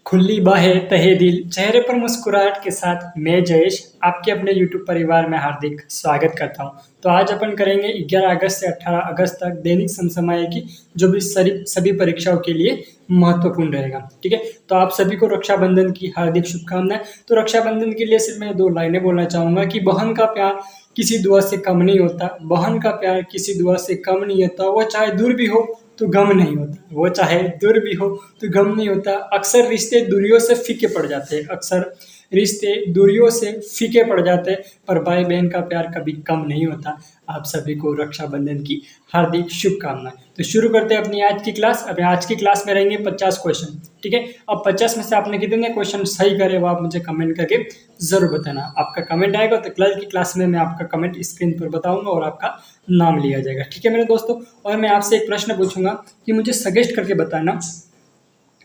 खुली बाहें तहे दिल चेहरे पर मुस्कुराहट के साथ मैं जयेश आपके अपने YouTube परिवार में हार्दिक स्वागत करता हूं। तो आज अपन करेंगे 11 अगस्त से 18 अगस्त तक दैनिक समसामयिकी जो भी सभी परीक्षाओं के लिए महत्वपूर्ण रहेगा। ठीक है, तो आप सभी को रक्षाबंधन की हार्दिक शुभकामनाएं। तो रक्षाबंधन के लिए सिर्फ मैं 2 लाइनें बोलना चाहूंगा कि बहन का प्यार किसी दुआ से कम नहीं होता, बहन का प्यार किसी दुआ से कम नहीं होता, वो चाहे दूर भी हो तो गम नहीं होता, वो चाहे दूर भी हो तो गम नहीं होता। अक्सर रिश्ते दूरियों से फीके पड़ जाते हैं, अक्सर रिश्ते दूरियों से फीके पड़ जाते हैं, पर भाई बहन का प्यार कभी कम नहीं होता। आप सभी को रक्षाबंधन की हार्दिक शुभकामनाएं। तो शुरू करते हैं अपनी आज की क्लास। अब आज की क्लास में रहेंगे 50 क्वेश्चन। ठीक है, अब 50 में से आपने कितने क्वेश्चन सही करे वो आप मुझे कमेंट करके जरूर बताना। आपका कमेंट आएगा तो कल की क्लास में मैं आपका कमेंट स्क्रीन पर बताऊंगा और आपका नाम लिया जाएगा। ठीक है मेरे दोस्तों, और मैं आपसे एक प्रश्न पूछूंगा कि मुझे सजेस्ट करके बताना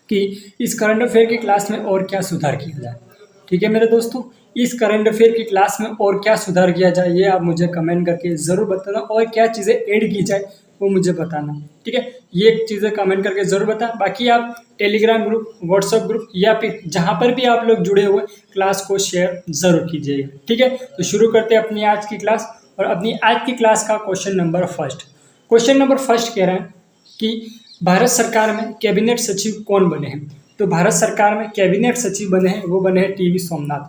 कि इस करंट अफेयर की क्लास में और क्या सुधार किया जाए। ठीक है मेरे दोस्तों, इस करंट अफेयर की क्लास में और क्या सुधार किया जाए ये आप मुझे कमेंट करके ज़रूर बताना, और क्या चीज़ें ऐड की जाए वो मुझे बताना। ठीक है, ये चीज़ें कमेंट करके ज़रूर बताना। बाकी आप टेलीग्राम ग्रुप, व्हाट्सएप ग्रुप या फिर जहाँ पर भी आप लोग जुड़े हुए क्लास को शेयर ज़रूर कीजिएगा। ठीक है, तो शुरू करते हैं अपनी आज की क्लास। और अपनी आज की क्लास का क्वेश्चन नंबर फर्स्ट कह रहे हैं कि भारत सरकार में कैबिनेट सचिव कौन बने हैं। तो भारत सरकार में कैबिनेट सचिव बने हैं वो बने हैं टीवी सोमनाथ।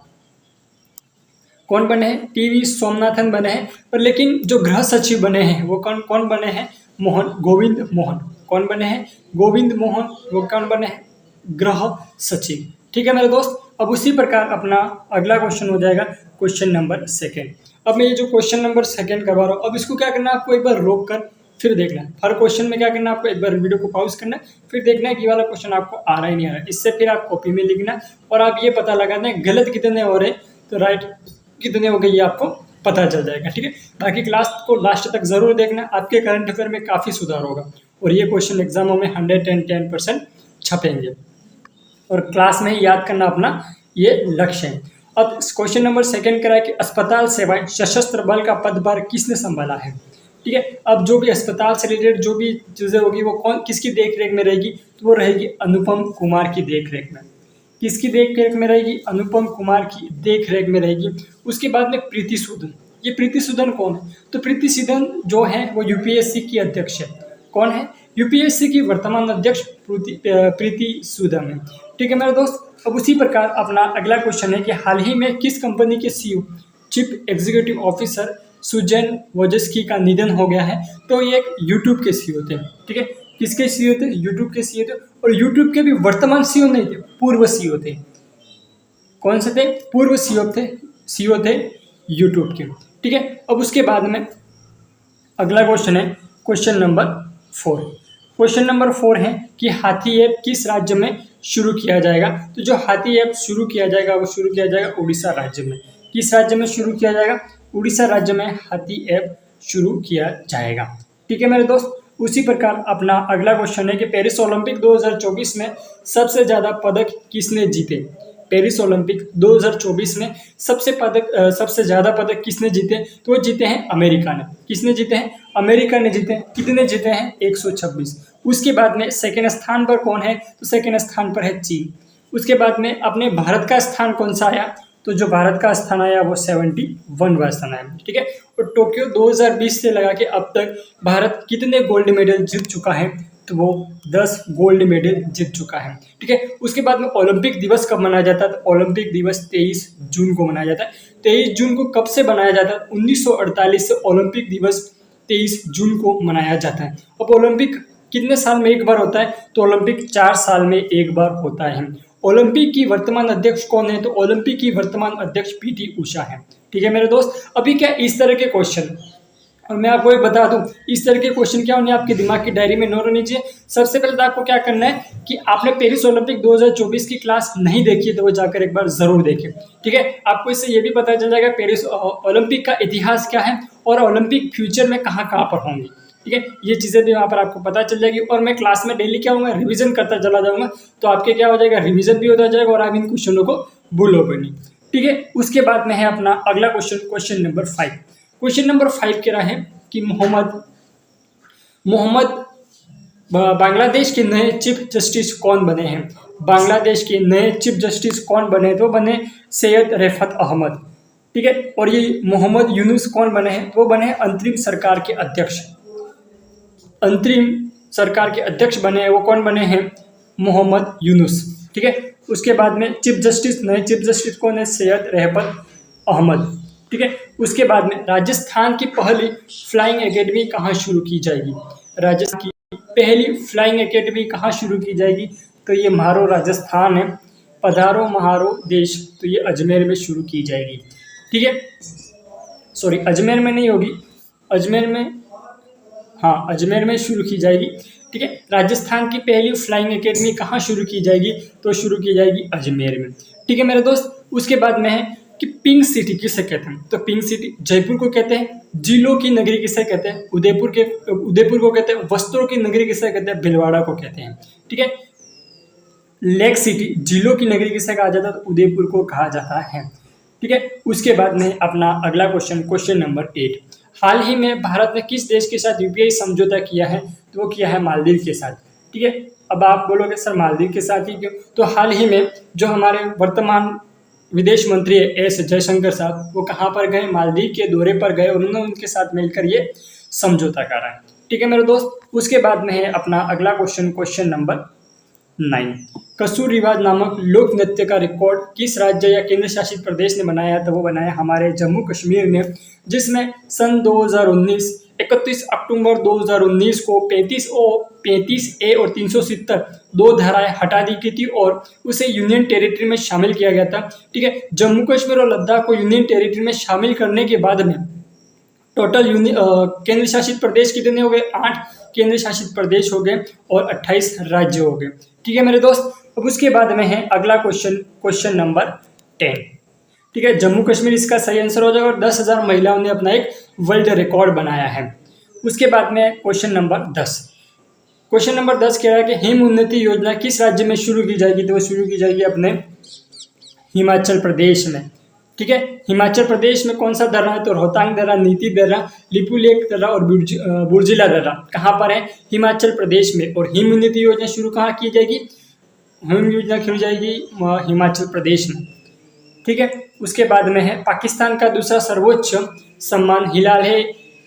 कौन बने हैं? टीवी सोमनाथन बने हैं। पर लेकिन जो गृह सचिव बने हैं वो कौन बने हैं? गोविंद मोहन। कौन बने हैं? गोविंद मोहन। वो कौन बने हैं? गृह सचिव। ठीक है मेरे दोस्त, अब उसी प्रकार अपना अगला क्वेश्चन हो जाएगा क्वेश्चन नंबर 2। अब मैं ये जो क्वेश्चन नंबर 2 करवा रहा हूँ, अब इसको क्या करना है आपको एक बार रोक कर फिर देखना है। हर क्वेश्चन में क्या करना है आपको एक बार वीडियो को पॉज करना है, फिर देखना है कि वाला क्वेश्चन आपको आ रहा है नहीं आ रहा है। इससे फिर आप कॉपी में लिखना है और आप ये पता लगाना है गलत कितने हो रहे तो राइट कितने हो गए ये आपको पता चल जाएगा। ठीक है, बाकी क्लास को लास्ट तक जरूर देखना, आपके करंट अफेयर में काफ़ी सुधार होगा और ये क्वेश्चन एग्जामों में 110% छपेंगे और क्लास में ही याद करना अपना ये लक्ष्य है। अब क्वेश्चन नंबर 2 करा है कि अस्पताल सेवाएं सशस्त्र बल का पदभार किसने संभाला है। ठीक है, अब जो भी अस्पताल से रिलेटेड जो भी चीज़ें होगी वो किसकी देख रेख में रहेगी, तो वो रहेगी अनुपम कुमार की देख रेख में। किसकी देख रेख में रहेगी? अनुपम कुमार की देख रेख में रहेगी। उसके बाद में प्रीति सूदन। ये प्रीति सूदन कौन है? तो प्रीति सूदन जो है वो यूपीएससी की अध्यक्ष है। कौन है? यूपीएससी की वर्तमान अध्यक्ष प्रीति सूदन है। ठीक है मेरे दोस्त, अब उसी प्रकार अपना अगला क्वेश्चन है कि हाल ही में किस कंपनी के CEO chief executive officer Susan Wojcicki का निधन हो गया है। तो ये एक यूट्यूब के सीईओ थे। ठीक है, किसके सीईओ थे? यूट्यूब के सीईओ थे, और यूट्यूब के भी वर्तमान सीईओ नहीं थे, पूर्व सीईओ थे। कौन से थे? पूर्व सीईओ थे यूट्यूब के। ठीक है, अब उसके बाद में अगला क्वेश्चन है क्वेश्चन नंबर 4। क्वेश्चन नंबर 4 है कि हाथी ऐप किस राज्य में शुरू किया जाएगा। तो जो हाथी ऐप शुरू किया जाएगा वो शुरू किया जाएगा उड़ीसा राज्य में। किस राज्य में शुरू किया जाएगा? उड़ीसा राज्य में हाथी ऐप शुरू किया जाएगा। ठीक है मेरे दोस्त, उसी प्रकार अपना अगला क्वेश्चन है कि पेरिस ओलंपिक 2024 में सबसे ज़्यादा पदक किसने जीते। पेरिस ओलंपिक 2024 में सबसे ज़्यादा पदक किसने जीते? तो वो जीते हैं अमेरिका ने। किसने जीते हैं? अमेरिका ने जीते हैं। कितने जीते हैं? 126। उसके बाद में सेकेंड स्थान पर कौन है? तो सेकेंड स्थान पर है चीन। उसके बाद में अपने भारत का स्थान कौन सा आया? तो जो भारत का स्थान आया वो 71वां स्थान आया। ठीक है, और टोक्यो 2020 से लगा के अब तक भारत कितने गोल्ड मेडल जीत चुका है? तो वो 10 गोल्ड मेडल जीत चुका है। ठीक है, उसके बाद में ओलंपिक दिवस कब मनाया जाता है? तो ओलंपिक दिवस 23 जून को मनाया जाता है। 23 जून को कब से मनाया जाता है? 1948 से ओलंपिक दिवस 23 जून को मनाया जाता है। अब ओलंपिक कितने साल में एक बार होता है? तो ओलंपिक 4 साल में एक बार होता है। ओलंपिक की वर्तमान अध्यक्ष कौन है? तो ओलंपिक की वर्तमान अध्यक्ष पीटी उषा है। ठीक है मेरे दोस्त, अभी क्या इस तरह के क्वेश्चन, और मैं आपको एक बता दूं इस तरह के क्वेश्चन क्या होने आपके दिमाग की डायरी में नोट होनी चाहिए। सबसे पहले तो आपको क्या करना है कि आपने पेरिस ओलंपिक 2024 की क्लास नहीं देखी है तो वो जाकर एक बार जरूर देखें। ठीक है, आपको इससे ये भी पता चल जाएगा पेरिस ओलंपिक का इतिहास क्या है और ओलंपिक फ्यूचर में कहाँ कहाँ पर होंगी। ठीक है, ये चीज़ें भी वहाँ पर आपको पता चल जाएगी और मैं क्लास में डेली क्या होगा रिवीजन करता चला जाऊँगा, तो आपके क्या हो जाएगा रिवीजन भी होता जाएगा और आप इन क्वेश्चनों को भूलोगे नहीं। ठीक है, उसके बाद में है अपना अगला क्वेश्चन नंबर 5। क्वेश्चन नंबर 5 कह रहा है कि मोहम्मद बांग्लादेश के नए चीफ जस्टिस कौन बने हैं। बांग्लादेश के नए चीफ जस्टिस कौन बने, तो बने सैयद रफत अहमद। ठीक है, और ये मोहम्मद यूनुस कौन बने हैं, वो बने हैं अंतरिम सरकार के अध्यक्ष। अंतरिम सरकार के अध्यक्ष बने हैं वो कौन बने हैं, मोहम्मद यूनुस। ठीक है, उसके बाद में चीफ जस्टिस, नए चीफ जस्टिस कौन है, सैयद रफत अहमद। ठीक है, उसके बाद में राजस्थान की पहली फ्लाइंग एकेडमी कहाँ शुरू की जाएगी, राजस्थान की पहली फ्लाइंग एकेडमी कहाँ शुरू की जाएगी, तो ये म्हारो राजस्थान है, पधारो म्हारो देश, तो ये अजमेर में शुरू की जाएगी। ठीक है, सॉरी अजमेर में नहीं होगी, अजमेर में, हाँ अजमेर में शुरू की जाएगी। ठीक है, राजस्थान की पहली फ्लाइंग एकेडमी कहाँ शुरू की जाएगी, तो शुरू की जाएगी अजमेर में। ठीक है मेरे दोस्त, उसके बाद में है कि पिंक सिटी किसे कहते हैं, तो पिंक सिटी जयपुर को कहते हैं। जिलों की नगरी किसे कहते हैं, उदयपुर को कहते हैं। वस्त्रों की नगरी किसे कहते हैं, भिलवाड़ा को कहते हैं। ठीक है, लेक सिटी जिलों की नगरी किसे कहा जाता है, तो उदयपुर को कहा जाता है। ठीक है, उसके बाद में अपना अगला क्वेश्चन नंबर 8, हाल ही में भारत ने किस देश के साथ यूपीआई समझौता किया है, तो वो किया है मालदीव के साथ। ठीक है, अब आप बोलोगे सर मालदीव के साथ ही क्यों, तो हाल ही में जो हमारे वर्तमान विदेश मंत्री है एस जयशंकर साहब, वो कहाँ पर गए, मालदीव के दौरे पर गए और उन्होंने उनके साथ मिलकर ये समझौता करा है। ठीक है मेरे दोस्त, उसके बाद में है अपना अगला क्वेश्चन नंबर 9, कसूर रिवाज नामक लोक नृत्य का रिकॉर्ड किस राज्य या केंद्र शासित प्रदेश ने बनाया, तो वो बनाया हमारे जम्मू कश्मीर ने, जिसमें सन 2019 31 अक्टूबर 2019 को 35A और 370 दो धाराएं हटा दी गई थी और उसे यूनियन टेरिटरी में शामिल किया गया था। ठीक है, जम्मू कश्मीर और लद्दाख को यूनियन टेरिटरी में शामिल करने के बाद में टोटल केंद्र शासित प्रदेश कितने हो गए, 8 केंद्र शासित प्रदेश हो गए और 28 राज्य हो गए। ठीक है मेरे दोस्त, अब उसके बाद में है अगला क्वेश्चन नंबर 10। ठीक है, जम्मू कश्मीर इसका सही आंसर हो जाएगा और 10,000 महिलाओं ने अपना एक वर्ल्ड रिकॉर्ड बनाया है। उसके बाद में क्वेश्चन नंबर 10 कह रहा है कि हिम उन्नति योजना किस राज्य में शुरू की जाएगी, तो वो शुरू की जाएगी अपने हिमाचल प्रदेश में। ठीक है, हिमाचल प्रदेश में कौन सा दर्रा है, तो रोहतांग दर्रा, नीति दर्रा, लिपुलेख दर्रा और बुर्जिला दर्रा कहाँ पर है, हिमाचल प्रदेश में। और हिम उन्नति योजना शुरू कहाँ की जाएगी, हिम योजना शुरू जाएगी हिमाचल प्रदेश में। ठीक है, उसके बाद में है पाकिस्तान का दूसरा सर्वोच्च सम्मान हिलाल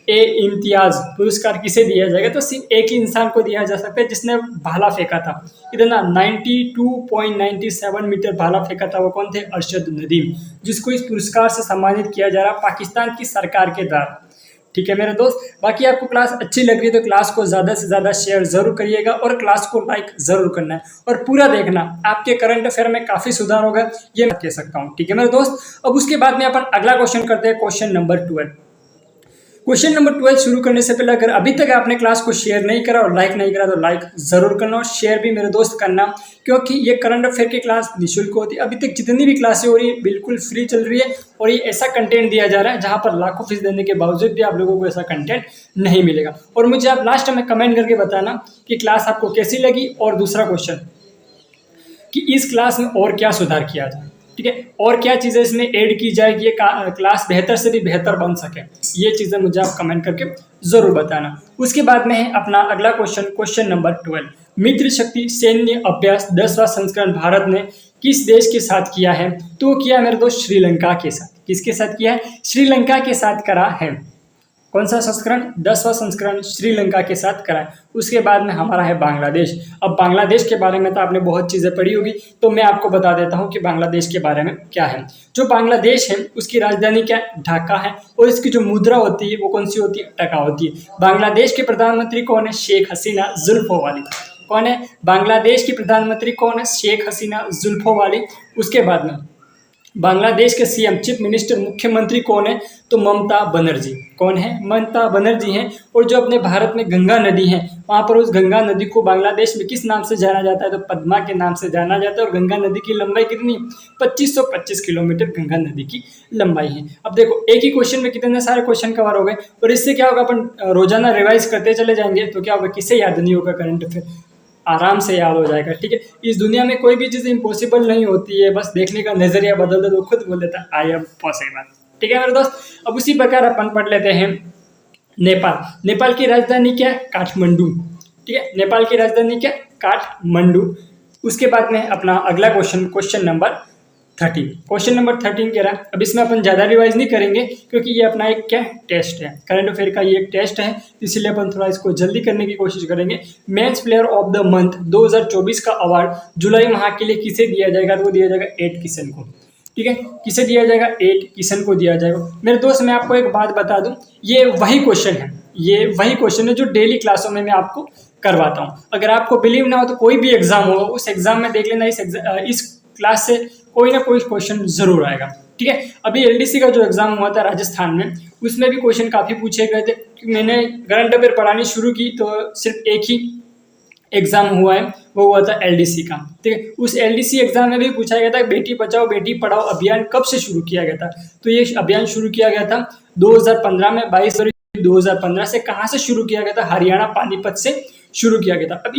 ए इम्तियाज पुरस्कार किसे दिया जाएगा, तो सिर्फ एक ही इंसान को दिया जा सकता है जिसने भाला फेंका था, इतना 92.97 मीटर भाला फेंका था, वो कौन थे, अरशद नदीम, जिसको इस पुरस्कार से सम्मानित किया जा रहा पाकिस्तान की सरकार के द्वारा। ठीक है मेरे दोस्त, बाकी आपको क्लास अच्छी लग रही है तो क्लास को ज़्यादा से ज़्यादा शेयर जरूर करिएगा और क्लास को लाइक जरूर करना है और पूरा देखना, आपके करंट अफेयर में काफ़ी सुधार होगा ये मैं कह सकता हूँ। ठीक है मेरे दोस्त, अब उसके बाद में अपन अगला क्वेश्चन करते हैं, क्वेश्चन नंबर 12 शुरू करने से पहले अगर अभी तक आपने क्लास को शेयर नहीं करा और लाइक नहीं करा तो लाइक जरूर करना और शेयर भी मेरे दोस्त करना, क्योंकि ये करंट अफेयर की क्लास निःशुल्क होती है। अभी तक जितनी भी क्लासें हो रही है बिल्कुल फ्री चल रही है और ये ऐसा कंटेंट दिया जा रहा है जहाँ पर लाखों फीस देने के बावजूद भी आप लोगों को ऐसा कंटेंट नहीं मिलेगा। और मुझे आप लास्ट में कमेंट करके बताना कि क्लास आपको कैसी लगी। और दूसरा क्वेश्चन कि इस क्लास में और क्या सुधार किया जाए, ठीक है, और क्या चीज़ें इसमें ऐड की जाए कि ये क्लास बेहतर से भी बेहतर बन सके, ये चीज़ें मुझे आप कमेंट करके ज़रूर बताना। उसके बाद में है अपना अगला क्वेश्चन नंबर 12, मित्र शक्ति सैन्य अभ्यास 10वां संस्करण भारत ने किस देश के साथ किया है, तो किया मेरे दोस्त श्रीलंका के साथ। किसके साथ किया है, श्रीलंका के साथ करा है। कौन सा संस्करण, 10वां संस्करण श्रीलंका के साथ करा है। उसके बाद में हमारा है बांग्लादेश। अब बांग्लादेश के बारे में तो आपने बहुत चीज़ें पढ़ी होगी, तो मैं आपको बता देता हूं कि बांग्लादेश के बारे में क्या है। जो बांग्लादेश है उसकी राजधानी क्या है, ढाका है, और इसकी जो मुद्रा होती है वो कौन सी होती है, टका होती है। बांग्लादेश के प्रधानमंत्री कौन है, शेख हसीना जुल्फों वाली। कौन है, बांग्लादेश की प्रधानमंत्री कौन है, शेख हसीना जुल्फों वाली। उसके बाद में बांग्लादेश के सीएम चीफ मिनिस्टर मुख्यमंत्री कौन है, तो ममता बनर्जी। कौन है, ममता बनर्जी हैं। और जो अपने भारत में गंगा नदी है वहाँ पर उस गंगा नदी को बांग्लादेश में किस नाम से जाना जाता है, तो पद्मा के नाम से जाना जाता है। और गंगा नदी की लंबाई कितनी, 2525 किलोमीटर गंगा नदी की लंबाई है। अब देखो एक ही क्वेश्चन में कितने सारे क्वेश्चन कवर हो गए, और इससे क्या होगा, अपन रोजाना रिवाइज करते चले जाएंगे तो क्या होगा, किसे याद नहीं होगा, करंट अफेयर आराम से याद हो जाएगा। ठीक है, इस दुनिया में कोई भी चीज़ इम्पॉसिबल नहीं होती है, बस देखने का नजरिया बदल दो तो खुद बोल देता आई एम पॉसिबल। ठीक है मेरे दोस्त, अब उसी प्रकार अपन पढ़ लेते हैं नेपाल। नेपाल की राजधानी क्या है, काठमांडू। ठीक है, नेपाल की राजधानी क्या, काठमांडू। उसके बाद में अपना अगला क्वेश्चन नंबर 13। क्वेश्चन नंबर 13 कह रहा है, अब इसमें अपन ज़्यादा रिवाइज नहीं करेंगे क्योंकि ये अपना एक क्या टेस्ट है, करंट अफेयर का ये एक टेस्ट है, इसलिए अपन थोड़ा इसको जल्दी करने की कोशिश करेंगे। Men's player of the month 2024 का अवार्ड जुलाई माह के लिए किसे दिया जाएगा? तो वो दिया जाएगा 8 किशन को। ठीक है, किसे दिया जाएगा? 8 किशन को दिया जाएगा। मेरे दोस्त मैं आपको एक बात बता दूं, ये वही क्वेश्चन है जो डेली क्लासों में मैं आपको करवाता हूँ। अगर आपको बिलीव ना हो तो कोई भी एग्जाम होगा उस एग्जाम में देख लेना, इस क्लास से कोई ना कोई क्वेश्चन जरूर आएगा। ठीक है, अभी एलडीसी का जो एग्जाम हुआ था राजस्थान में, उसमें भी क्वेश्चन काफी पूछे गए थे। मैंने करंट अफेयर पढ़ानी शुरू की तो सिर्फ एक ही एग्जाम हुआ है, वो हुआ था एलडीसी का। ठीक है, उस एलडीसी एग्जाम में भी पूछा गया था बेटी बचाओ बेटी पढ़ाओ अभियान कब से शुरू किया गया था? तो ये अभियान शुरू किया गया था 2015 में, 22 फरवरी 2015 से। कहाँ से शुरू किया गया था? हरियाणा पानीपत से शुरू किया गया था। अब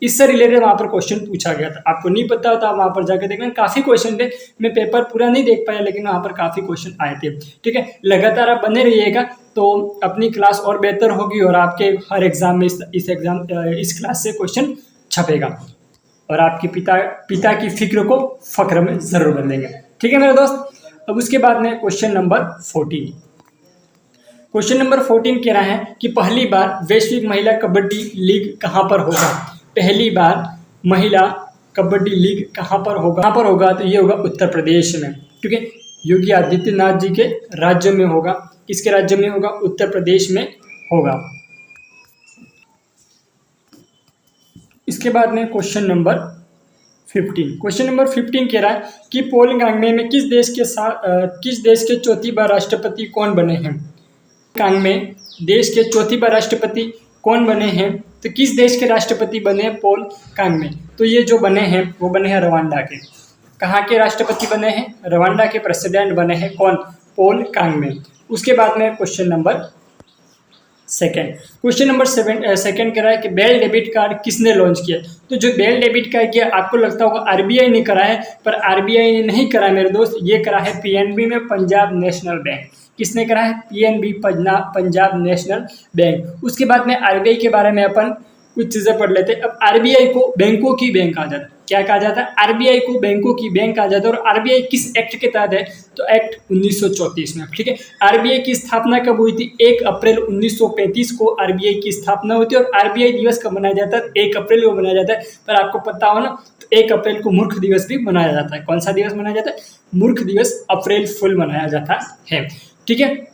इससे रिलेटेड वहां पर क्वेश्चन पूछा गया था। आपको नहीं पता होता आप वहां पर जाकर देखना, काफी क्वेश्चन थे। मैं पेपर पूरा नहीं देख पाया लेकिन वहां पर काफी क्वेश्चन आए थे। ठीक है, लगातार आप बने रहिएगा तो अपनी क्लास और बेहतर होगी और आपके हर एग्जाम में इस क्लास से क्वेश्चन छपेगा और आपके पिता की फिक्र को फक्र में जरूर बदलेंगे। ठीक है मेरे दोस्त, अब उसके बाद में क्वेश्चन नंबर 14। क्वेश्चन नंबर 14 कह रहा है कि पहली बार वैश्विक महिला कबड्डी लीग कहां पर होगा? पहली बार महिला कबड्डी लीग कहां पर होगा? तो ये होगा उत्तर प्रदेश में। ठीक है, योगी आदित्यनाथ जी के राज्य में होगा। किसके राज्य में होगा? उत्तर प्रदेश में होगा। इसके बाद में क्वेश्चन नंबर 15 कह रहा है कि पॉल कांगमे में किस देश के चौथी बार राष्ट्रपति कौन बने हैं? कांगमे देश के चौथी बार राष्ट्रपति कौन बने हैं? तो किस देश के राष्ट्रपति बने हैं पॉल कांगमे? तो ये जो बने हैं वो बने हैं रवांडा के। कहाँ के राष्ट्रपति बने हैं? रवांडा के प्रेसिडेंट बने हैं। कौन? पॉल कांगमे। उसके बाद में क्वेश्चन नंबर सेकंड कह रहा है कि बेल डेबिट कार्ड किसने लॉन्च किया? तो जो बेल डेबिट कार्ड किया आपको लगता होगा आरबीआई ने करा है, पर आरबीआई ने नहीं करा मेरे दोस्त, ये करा है पीएनबी में पंजाब नेशनल बैंक। किसने करा है? PNB Punjab national bank. उसके बाद में आरबीआई के बारे में अपन कुछ चीज़ें पढ़ लेते हैं। अब आरबीआई को बैंकों की बैंक कहा जाता है। क्या कहा जाता है? आरबीआई को बैंकों की बैंक कहा जाता है। और आरबीआई किस एक्ट के तहत है? तो एक्ट 1934 में। ठीक है, आरबीआई की स्थापना कब हुई थी? 1 अप्रैल 1935 को आरबीआई की स्थापना हुई थी। और आरबीआई दिवस कब मनाया जाता है? 1 अप्रैल को मनाया जाता है। पर आपको पता हो ना, तो 1 अप्रैल को मूर्ख दिवस भी मनाया जाता है। कौन सा दिवस मनाया जाता है? मूर्ख दिवस, अप्रैल फुल मनाया जाता है। ठीक है,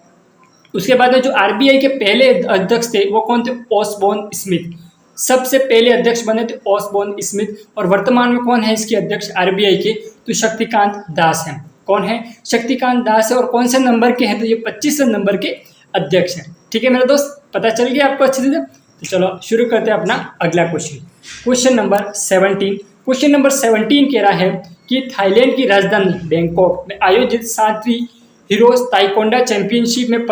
उसके बाद में जो आरबीआई के पहले अध्यक्ष थे वो कौन थे? Osborne Smith. सबसे पहले अध्यक्ष बने थे ओसबोर्न स्मिथ। और वर्तमान में कौन है इसके अध्यक्ष आरबीआई के? तो शक्तिकांत दास हैं। कौन है? शक्तिकांत दास है। और कौन से नंबर के हैं? तो ये 25 नंबर के अध्यक्ष हैं। ठीक है मेरे दोस्त, पता चल गया आपको अच्छे से? तो चलो शुरू करते हैं अपना अगला क्वेश्चन नंबर 17। क्वेश्चन नंबर 17 कह रहा है कि थाईलैंड की राजधानी बैंकॉक में आयोजित 7वीं हीरोज ताइकोंडा चैंपियनशिप में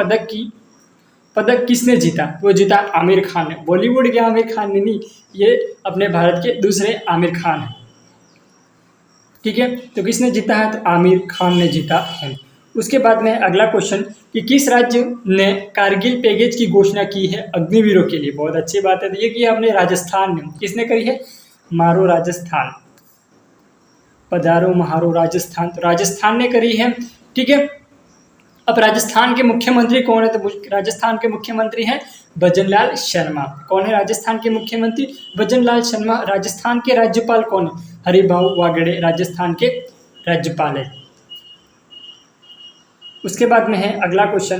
पदक किसने जीता? वो जीता आमिर खान ने। बॉलीवुड के आमिर खान ने नहीं, ये अपने भारत के दूसरे आमिर खान हैं। ठीक है, तो किसने जीता है? तो आमिर खान ने जीता है। उसके बाद में अगला क्वेश्चन कि किस राज्य ने कारगिल पैकेज की घोषणा की है अग्निवीरों के लिए? बहुत अच्छी बात है। तो ये कि आपने राजस्थान ने। किसने करी है? मारो राजस्थान, पधारो महारो राजस्थान। तो राजस्थान ने करी है। ठीक है, अब राजस्थान के मुख्यमंत्री कौन है? तो राजस्थान के मुख्यमंत्री हैं भजनलाल शर्मा। कौन है राजस्थान के मुख्यमंत्री? भजनलाल शर्मा। राजस्थान के राज्यपाल कौन है? हरिभाऊ वागड़े राजस्थान के राज्यपाल है। उसके बाद में है अगला क्वेश्चन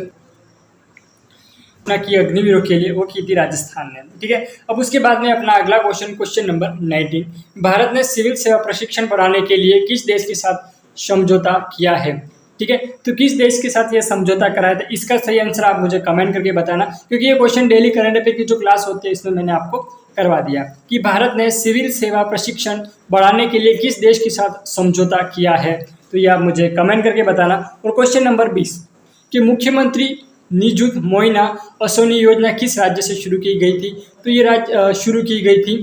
की अग्निवीरों के लिए, वो की थी राजस्थान ने। ठीक है, अब उसके बाद में अपना अगला क्वेश्चन नंबर 19। भारत ने सिविल सेवा प्रशिक्षण बढ़ाने के लिए किस देश के साथ समझौता किया है? ठीक है, तो किस देश के साथ ये समझौता कराया था? इसका सही आंसर आप मुझे कमेंट करके बताना, क्योंकि ये क्वेश्चन डेली करंट अफेयर की जो क्लास होती है इसमें मैंने आपको करवा दिया कि भारत ने सिविल सेवा प्रशिक्षण बढ़ाने के लिए किस देश के साथ समझौता किया है। तो ये आप मुझे कमेंट करके बताना। और क्वेश्चन नंबर 20 कि मुख्यमंत्री निजुत मोइना असोनी योजना किस राज्य से शुरू की गई थी? तो ये राज्य शुरू की गई थी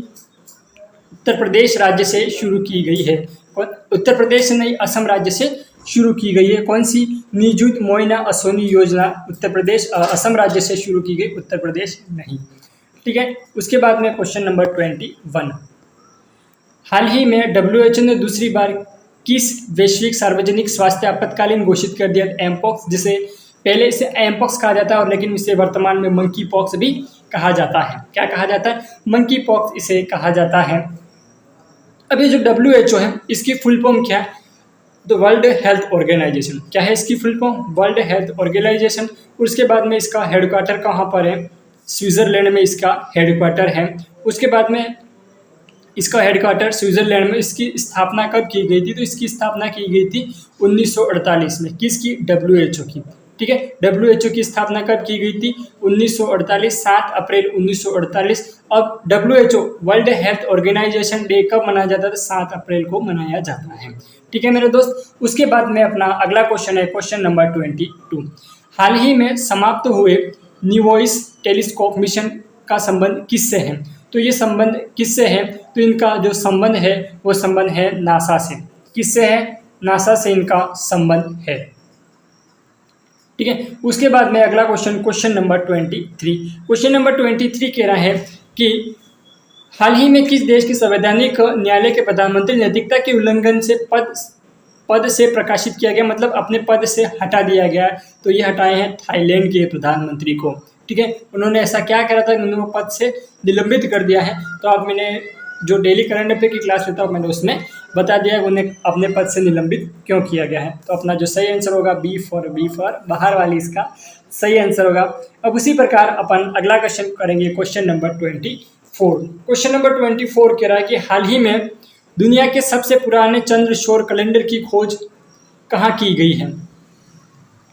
उत्तर प्रदेश राज्य से शुरू की गई है। उत्तर प्रदेश से नहीं, असम राज्य से शुरू की गई है। कौन सी? निजुत मोइना असोनी योजना उत्तर प्रदेश असम राज्य से शुरू की गई, उत्तर प्रदेश नहीं। ठीक है, उसके बाद में क्वेश्चन नंबर 21। हाल ही में डब्ल्यूएचओ ने दूसरी बार किस वैश्विक सार्वजनिक स्वास्थ्य आपातकालीन घोषित कर दिया? एमपॉक्स, जिसे पहले इसे एमपॉक्स कहा जाता है और लेकिन इसे वर्तमान में मंकी पॉक्स भी कहा जाता है। क्या कहा जाता है? मंकी पॉक्स इसे कहा जाता है। अब ये जो डब्ल्यूएचओ है इसकी फुल फॉर्म क्या है? The world health organisation. क्या है इसकी full form? World health organisation. उसके बाद में इसका हेडक्वार्टर कहाँ पर है? स्विट्जरलैंड में इसका हेडक्वार्टर है। उसके बाद में इसका हेडक्वार्टर स्विट्जरलैंड में। इसकी स्थापना कब की गई थी? तो इसकी स्थापना की गई थी 1948 में। किसकी? डब्ल्यूएचओ की। ठीक है, डब्ल्यूएचओ की स्थापना कब की गई थी? 1948, 7 अप्रैल 1948। अब WHO world health organisation day कब मनाया जाता है? 7 अप्रैल को मनाया जाता है। ठीक है मेरे दोस्त, उसके बाद में अपना अगला क्वेश्चन है क्वेश्चन नंबर 22। हाल ही में समाप्त हुए न्यूवॉइस टेलीस्कोप मिशन का संबंध किससे है? तो ये संबंध किससे है? तो इनका जो संबंध है वो संबंध है नासा से। किससे है? नासा से इनका संबंध है। ठीक है, उसके बाद में अगला question, question number 23। Question number 23 कह रहा है कि हाल ही में किस देश के संवैधानिक न्यायालय के प्रधानमंत्री नैतिकता के उल्लंघन से पद से प्रकाशित किया गया, मतलब अपने पद से हटा दिया गया? तो ये हटाए हैं थाईलैंड के प्रधानमंत्री को। ठीक है, उन्होंने ऐसा क्या करा था? उन्होंने वो पद से निलंबित कर दिया है। तो आप मैंने जो डेली करंट अफेयर की क्लास लेता हूँ मैंने उसमें बता दिया उन्हें अपने पद से निलंबित क्यों किया गया है। तो अपना जो सही आंसर होगा बी फॉर बाहर वाली इसका सही आंसर होगा। अब उसी प्रकार अपन अगला क्वेश्चन करेंगे क्वेश्चन नंबर 24। क्वेश्चन नंबर 24 कह रहा है कि हाल ही में दुनिया के सबसे पुराने चंद्र सौर कैलेंडर की खोज कहाँ की गई है?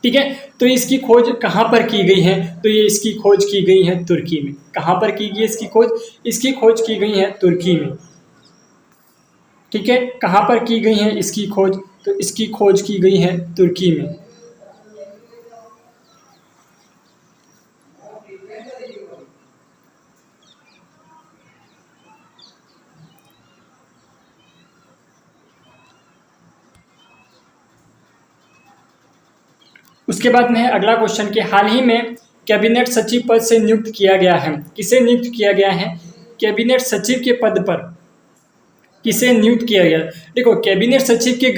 ठीक है, तो इसकी खोज कहाँ पर की गई है? तो ये इसकी खोज की गई है तुर्की में। कहाँ पर की गई है इसकी खोज? इसकी खोज की गई है तुर्की में। ठीक है, कहाँ पर की गई है इसकी खोज? तो इसकी खोज की गई है तुर्की में। उसके बाद में है अगला क्वेश्चन कि हाल ही में कैबिनेट सचिव पद से नियुक्त किया गया है। किसे नियुक्त किया गया है? कैबिनेट सचिव के पद पर किसे नियुक्त किया गया? देखो, कैबिनेट सचिव के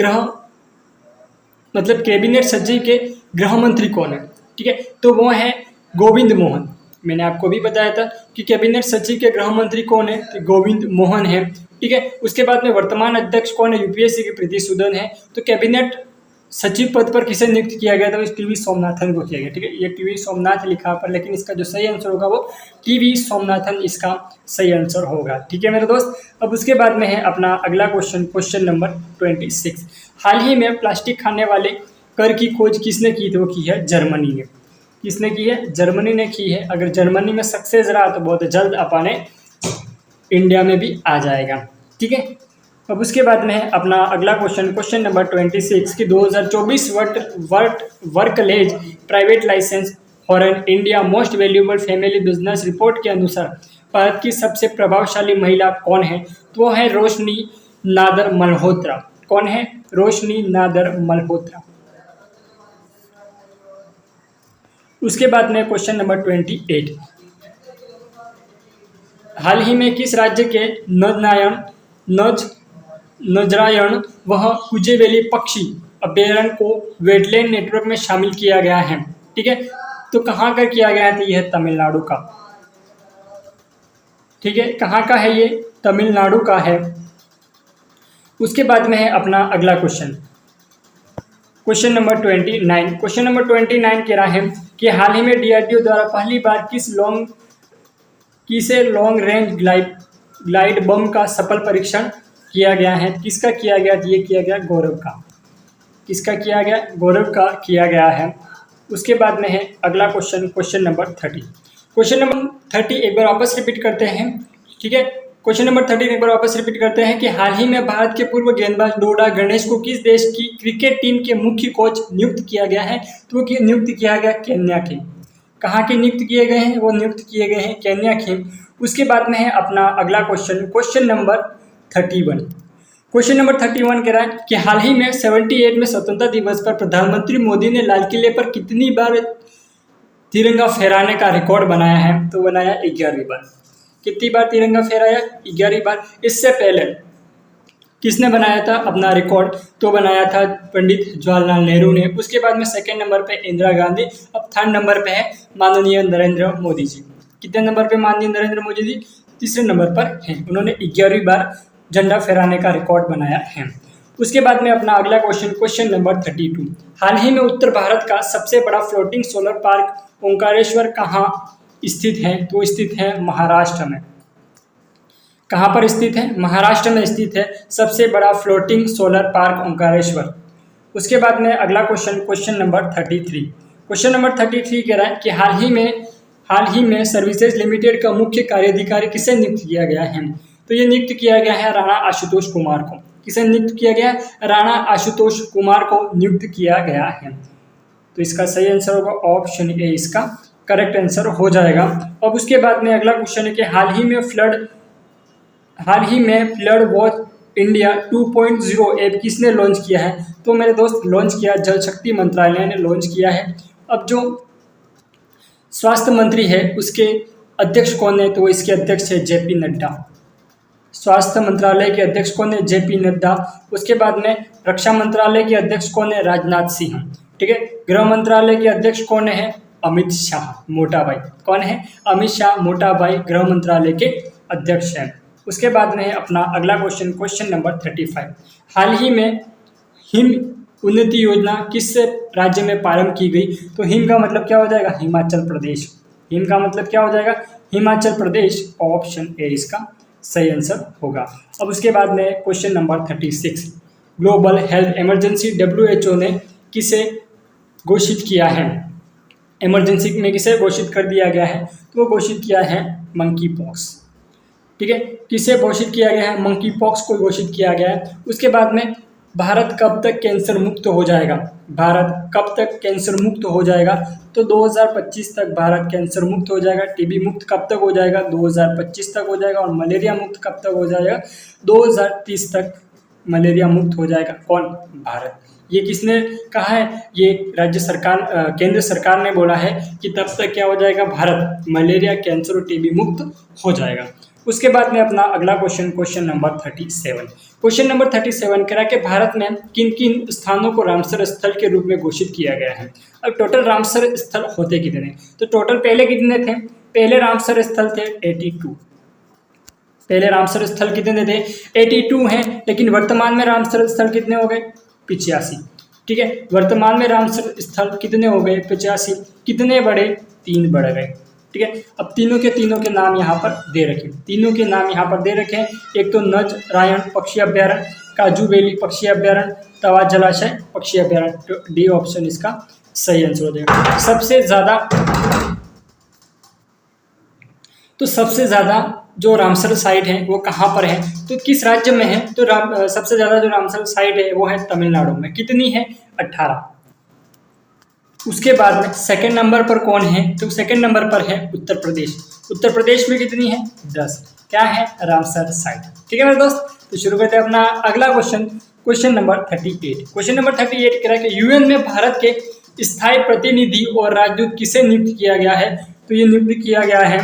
कैबिनेट सचिव के गृह मंत्री कौन है? ठीक है, तो वो है गोविंद मोहन। मैंने आपको भी बताया था कि कैबिनेट सचिव के गृह मंत्री कौन है? तो गोविंद मोहन है। ठीक है, उसके बाद में वर्तमान अध्यक्ष कौन है? यूपीएससी के प्रीति सूदन है। तो कैबिनेट सचिव पद पर किसे नियुक्त किया गया था? टीवी सोमनाथन को किया गया। ठीक है, ये टीवी सोमनाथ लिखा पर, लेकिन इसका जो सही आंसर होगा वो टीवी सोमनाथन इसका सही आंसर होगा। ठीक है मेरे दोस्त, अब उसके बाद में है अपना अगला क्वेश्चन, क्वेश्चन नंबर 26। हाल ही में प्लास्टिक खाने वाले कर की खोज किसने की थी? वो की है जर्मनी ने। किसने की है? जर्मनी ने की है। अगर जर्मनी में सक्सेस रहा तो बहुत जल्द अपने इंडिया में भी आ जाएगा। ठीक है, अब उसके बाद में है अपना अगला क्वेश्चन, क्वेश्चन नंबर 26 कि 2024 Barclays private licence for an India most valuable family business report के अनुसार भारत की सबसे प्रभावशाली महिला कौन है? तो वो है रोशनी नादर मल्होत्रा। कौन है? रोशनी नादर मल्होत्रा। उसके बाद में क्वेश्चन नंबर 28। हाल ही में किस राज्य के नजरायण वह कुजेवेली पक्षी अभ्यारण्य को वेटलैंड नेटवर्क में शामिल किया गया है? ठीक है, तो कहाँ का किया गया है? तो यह है तमिलनाडु का। ठीक है, कहाँ का है ये? तमिलनाडु का है। उसके बाद में है अपना अगला question, question number 29। Question number 29 कह रहा है कि हाल ही में डीआरडीओ द्वारा पहली बार किसे लॉन्ग रेंज ग्लाइड बम का सफल परीक्षण किया गया है? किसका किया गया? ये किया गया गौरव का। किसका किया गया? गौरव का किया गया है। उसके बाद में है अगला question, question number 30। Question number 30 एक बार वापस रिपीट करते हैं। ठीक है, क्वेश्चन नंबर 30 एक बार वापस रिपीट करते हैं कि हाल ही में भारत के पूर्व गेंदबाज डोडा गणेश को किस देश की क्रिकेट टीम के मुख्य कोच नियुक्त किया गया है? तो वो नियुक्त किया गया केन्या के। कहाँ के नियुक्त किए गए हैं? वो नियुक्त किए गए हैं केन्या के। उसके बाद में है अपना अगला question, question number 31। Question number 31 कह रहा है कि हाल ही में 78 में स्वतंत्रता दिवस पर प्रधानमंत्री मोदी ने लाल किले पर कितनी बार तिरंगा फहराने का रिकॉर्ड बनाया है? तो बनाया 11 बार। कितनी बार तिरंगा फहराया? 11 बार। इससे पहले किसने बनाया था अपना रिकॉर्ड? तो बनाया था पंडित जवाहरलाल नेहरू ने। उसके बाद में सेकंड नंबर पे इंदिरा गांधी। अब थर्ड नंबर पे है माननीय नरेंद्र मोदी जी। कितने नंबर पे माननीय नरेंद्र मोदी जी? तीसरे नंबर पर हैं। उन्होंने 11वीं बार झंडा फहराने का रिकॉर्ड बनाया है। उसके बाद में अपना अगला क्वेश्चन नंबर 32। हाल ही में उत्तर भारत का सबसे बड़ा फ्लोटिंग सोलर पार्क ओंकारेश्वर कहाँ स्थित है? तो स्थित है महाराष्ट्र में। कहाँ पर स्थित है? महाराष्ट्र में स्थित है सबसे बड़ा फ्लोटिंग सोलर पार्क ओंकारेश्वर। उसके बाद में अगला क्वेश्चन नंबर 33। क्वेश्चन नंबर 33 कह रहा है कि हाल ही में सर्विसेज लिमिटेड का मुख्य कार्यधिकारी किसे नियुक्त किया गया है? तो ये नियुक्त किया गया है राणा आशुतोष कुमार को। किसे नियुक्त किया गया? राणा आशुतोष कुमार को नियुक्त किया गया है। तो इसका सही आंसर होगा ऑप्शन ए, इसका करेक्ट आंसर हो जाएगा। अब उसके बाद में अगला क्वेश्चन है कि हाल ही में फ्लड वॉच इंडिया 2.0 ऐप किसने लॉन्च किया है? तो मेरे दोस्त लॉन्च किया जल शक्ति मंत्रालय ने लॉन्च किया है। अब जो स्वास्थ्य मंत्री है उसके अध्यक्ष कौन है? तो इसके अध्यक्ष है जेपी नड्डा। स्वास्थ्य मंत्रालय के अध्यक्ष कौन है? जेपी नड्डा। उसके बाद में रक्षा मंत्रालय के अध्यक्ष कौन है? राजनाथ सिंह। ठीक है। गृह मंत्रालय के अध्यक्ष कौन है? अमित शाह मोटा भाई। कौन है? अमित शाह मोटा भाई गृह मंत्रालय के अध्यक्ष हैं। उसके बाद में अपना अगला क्वेश्चन नंबर 35। हाल ही में हिम उन्नति योजना किस राज्य में प्रारंभ की गई? तो हिम का मतलब क्या हो जाएगा? हिमाचल प्रदेश। हिम का मतलब क्या हो जाएगा? हिमाचल प्रदेश। ऑप्शन ए इसका सही आंसर होगा। अब उसके बाद में question number 36। Global health emergency WHO ने किसे घोषित किया है? इमरजेंसी में किसे घोषित कर दिया गया है? तो वो घोषित किया है मंकी पॉक्स। ठीक है। किसे घोषित किया गया है? मंकी पॉक्स को घोषित किया गया है। उसके बाद में भारत कब तक कैंसर मुक्त हो जाएगा? भारत कब तक कैंसर मुक्त हो जाएगा? तो 2025 तक भारत कैंसर मुक्त हो जाएगा। टीबी मुक्त कब तक हो जाएगा? 2025 तक हो जाएगा। और मलेरिया मुक्त कब तक हो जाएगा? 2030 तक मलेरिया मुक्त हो जाएगा। कौन? भारत। ये किसने कहा है? ये राज्य सरकार केंद्र सरकार ने बोला है कि तब तक क्या हो जाएगा? भारत मलेरिया, कैंसर और टीबी मुक्त हो जाएगा। उसके बाद में अपना अगला क्वेश्चन नंबर 37। क्वेश्चन नंबर 37 कह रहा है कि भारत में किन किन स्थानों को रामसर स्थल के रूप में घोषित किया गया है? अब टोटल रामसर स्थल होते कितने? तो टोटल पहले कितने थे? पहले रामसर स्थल थे 82। पहले रामसर स्थल कितने थे? 82 हैं। लेकिन वर्तमान में रामसर स्थल कितने हो गए? 85। ठीक है। वर्तमान में रामसर स्थल कितने हो गए? 85। कितने बढ़े? 3 बढ़ गए। ठीक है। अब तीनों के नाम यहाँ पर दे रखे। तीनों के नाम यहाँ पर दे रखे हैं। एक तो नज रायन पक्षी अभ्यारण्य, काजू वैली पक्षी अभ्यारण्य, तवा जलाशय पक्षी अभ्यारण्य। तो डी ऑप्शन इसका सही आंसर हो जाएगा। सबसे ज़्यादा जो रामसर साइट है वो कहाँ पर है? तो किस राज्य में है? तो सबसे ज़्यादा जो रामसर साइट है वो है तमिलनाडु में। कितनी है? 18। उसके बाद में सेकंड नंबर पर कौन है? तो सेकंड नंबर पर है उत्तर प्रदेश। उत्तर प्रदेश में कितनी है? 10। क्या है? Ramsar site. ठीक है मेरे दोस्त। तो शुरू करते हैं अपना अगला क्वेश्चन नंबर 38। क्वेश्चन नंबर 38 कह रहा है कि यूएन में भारत के स्थायी प्रतिनिधि और राजदूत किसे नियुक्त किया गया है? तो ये नियुक्त किया गया है,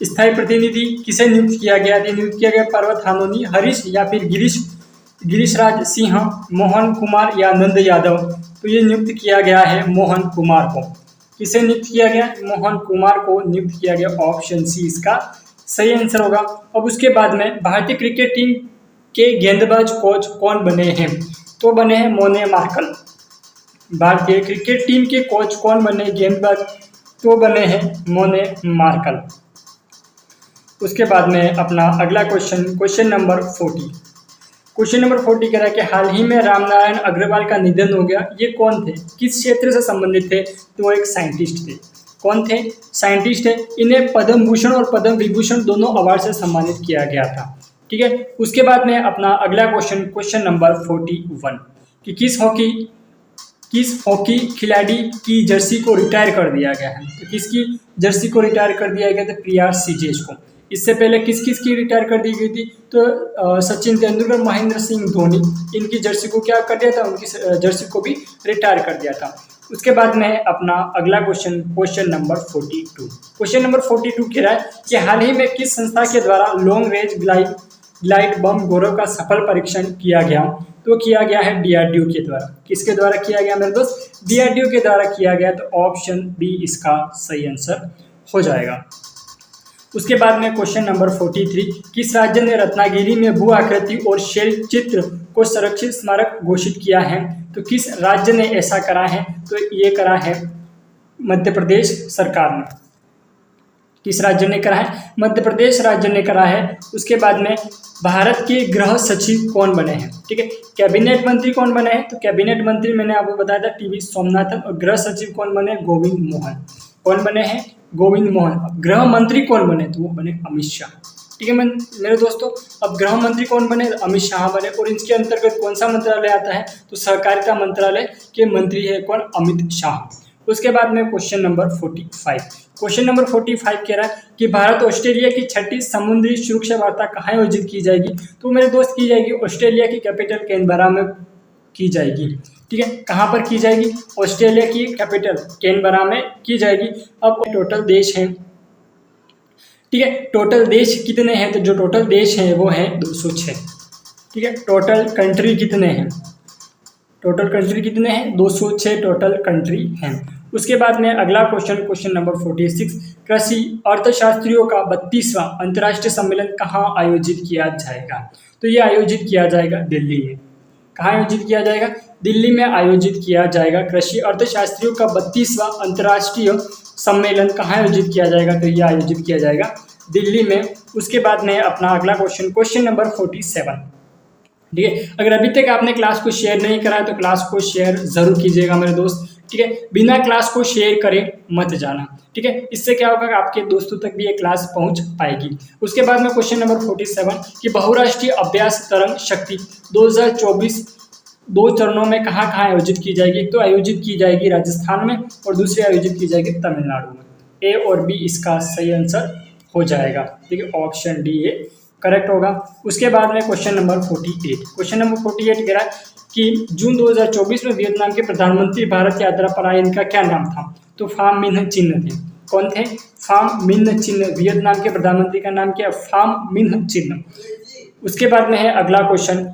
स्थायी प्रतिनिधि किसे नियुक्त किया गया? नियुक्त किया गया पर्वत हानोनी, हरीश या फिर गिरीशराज सिंह, मोहन कुमार या नंद यादव। तो ये नियुक्त किया गया है मोहन कुमार को। किसे नियुक्त किया गया? मोहन कुमार को नियुक्त किया गया। ऑप्शन सी इसका सही आंसर होगा। अब उसके बाद में भारतीय क्रिकेट टीम के गेंदबाज कोच कौन बने हैं? तो बने हैं मोने मार्कल। भारतीय क्रिकेट टीम के कोच कौन बने गेंदबाज? तो बने हैं मोने मार्कल। उसके बाद में अपना अगला क्वेश्चन नंबर 40। क्वेश्चन नंबर 40 कह रहा है कि हाल ही में रामनारायण अग्रवाल का निधन हो गया। ये कौन थे? किस क्षेत्र से संबंधित थे? तो वो एक साइंटिस्ट थे। कौन थे? साइंटिस्ट है। इन्हें पद्म भूषण और पद्म विभूषण दोनों अवार्ड से सम्मानित किया गया था। ठीक है। उसके बाद में अपना अगला क्वेश्चन नंबर 41 कि किस हॉकी खिलाड़ी की जर्सी को रिटायर कर दिया गया है? तो किसकी जर्सी को रिटायर कर दिया गया? तो प्रिया सीजेश को। इससे पहले किस की रिटायर कर दी गई थी? तो सचिन तेंदुलकर, महेंद्र सिंह धोनी, इनकी जर्सी को क्या कर दिया था? उनकी जर्सी को भी रिटायर कर दिया था। उसके बाद में अपना अगला क्वेश्चन नंबर 42। क्वेश्चन नंबर 42 कह रहा है कि हाल ही में किस संस्था के द्वारा लॉन्ग रेंज ग्लाइड बम गौरव का सफल परीक्षण किया गया, तो किया गया है डीआरडीओ के द्वारा। किसके द्वारा किया गया मेरे दोस्त? डीआरडीओ के द्वारा किया गया, तो ऑप्शन बी इसका सही आंसर हो जाएगा। उसके बाद में क्वेश्चन नंबर 43, किस राज्य ने रत्नागिरी में भू आकृति और शैल चित्र को संरक्षित स्मारक घोषित किया है? तो किस राज्य ने ऐसा करा है? तो ये करा है मध्य प्रदेश सरकार ने। किस राज्य ने करा है? मध्य प्रदेश राज्य ने करा है। उसके बाद में भारत के गृह सचिव कौन बने हैं? ठीक है, कैबिनेट मंत्री कौन बने हैं? तो कैबिनेट मंत्री मैंने आपको बताया था टीवी सोमनाथन, और गृह सचिव कौन बने? गोविंद मोहन। कौन बने हैं? गोविंद मोहन। गृह मंत्री कौन बने? तो वो बने अमित शाह। ठीक है मेरे दोस्तों, अब गृह मंत्री कौन बने? अमित शाह बने। और इसके अंतर्गत कौन सा मंत्रालय आता है? तो सहकारिता मंत्रालय के मंत्री है कौन? अमित शाह। उसके बाद में क्वेश्चन नंबर 45। क्वेश्चन नंबर 45 कह रहा है कि भारत ऑस्ट्रेलिया की 6ठी समुद्री सुरक्षा वार्ता कहाँ आयोजित की जाएगी? तो मेरे दोस्त की जाएगी ऑस्ट्रेलिया की कैपिटल कैनबरा में की जाएगी। ठीक है, कहाँ पर की जाएगी? ऑस्ट्रेलिया की कैपिटल कैनबरा में की जाएगी। अब टोटल देश हैं, ठीक है, टोटल देश कितने हैं? तो जो टोटल देश हैं वो है 206। ठीक है, टोटल कंट्री कितने हैं? टोटल कंट्री कितने हैं? 206 टोटल कंट्री हैं। उसके बाद में अगला क्वेश्चन नंबर 46, कृषि अर्थशास्त्रियों का 32वां अंतर्राष्ट्रीय सम्मेलन कहाँ आयोजित किया जाएगा? तो ये आयोजित किया जाएगा दिल्ली में। कहाँ आयोजित किया जाएगा? दिल्ली में आयोजित किया जाएगा। कृषि अर्थशास्त्रियों का 32वां अंतर्राष्ट्रीय सम्मेलन कहाँ आयोजित किया जाएगा? तो ये आयोजित किया जाएगा दिल्ली में। उसके बाद में अपना अगला क्वेश्चन नंबर 47। ठीक है, अगर अभी तक आपने क्लास को शेयर नहीं करा है तो क्लास को शेयर जरूर कीजिएगा मेरे दोस्त। ठीक है, बिना क्लास को शेयर करे मत जाना। ठीक है, इससे क्या होगा कि आपके दोस्तों तक भी ये क्लास पहुंच पाएगी। उसके बाद में क्वेश्चन नंबर 47 कि बहुराष्ट्रीय अभ्यास तरंग शक्ति 2024 2 चरणों में कहाँ कहाँ आयोजित की जाएगी? तो आयोजित की जाएगी राजस्थान में, और दूसरी आयोजित की जाएगी तमिलनाडु में। ए और बी इसका सही आंसर हो जाएगा। ठीक है, ऑप्शन डी ये करेक्ट होगा। उसके बाद में क्वेश्चन नंबर 48। क्वेश्चन नंबर 48 कह रहा है कि जून 2024 में वियतनाम के प्रधानमंत्री भारत यात्रा पर आए, इनका क्या नाम था? तो फाम मिन्ह चिन्ह थे। कौन थे? फाम मिन्ह चिन्ह। वियतनाम के प्रधानमंत्री का नाम क्या? फाम मिन्ह चिन्ह। उसके बाद में है अगला क्वेश्चन।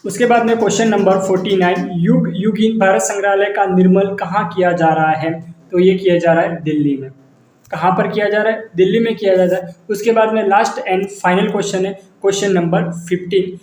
उसके बाद में क्वेश्चन नंबर 49, युग युगीन भारत संग्रहालय का निर्माण कहाँ किया जा रहा है? तो ये किया जा रहा है दिल्ली में। कहाँ पर किया जा रहा है? दिल्ली में किया जा रहा है। उसके बाद में लास्ट एंड फाइनल क्वेश्चन है क्वेश्चन नंबर 50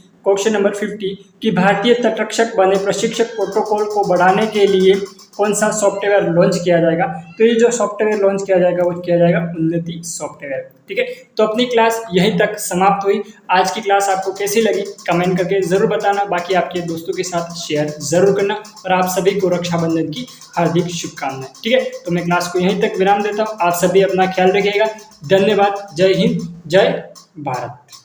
कि भारतीय तटरक्षक बने प्रशिक्षक प्रोटोकॉल को बढ़ाने के लिए कौन सा सॉफ्टवेयर लॉन्च किया जाएगा? तो ये जो सॉफ्टवेयर लॉन्च किया जाएगा वो किया जाएगा उन्नति सॉफ्टवेयर। ठीक है, तो अपनी क्लास यहीं तक समाप्त हुई। आज की क्लास आपको कैसी लगी कमेंट करके ज़रूर बताना, बाकी आपके दोस्तों के साथ शेयर ज़रूर करना, और आप सभी को रक्षाबंधन की हार्दिक शुभकामनाएं। ठीक है, तो मैं क्लास को यहीं तक विराम देता हूँ। आप सभी अपना ख्याल रखिएगा। धन्यवाद। जय हिंद, जय भारत।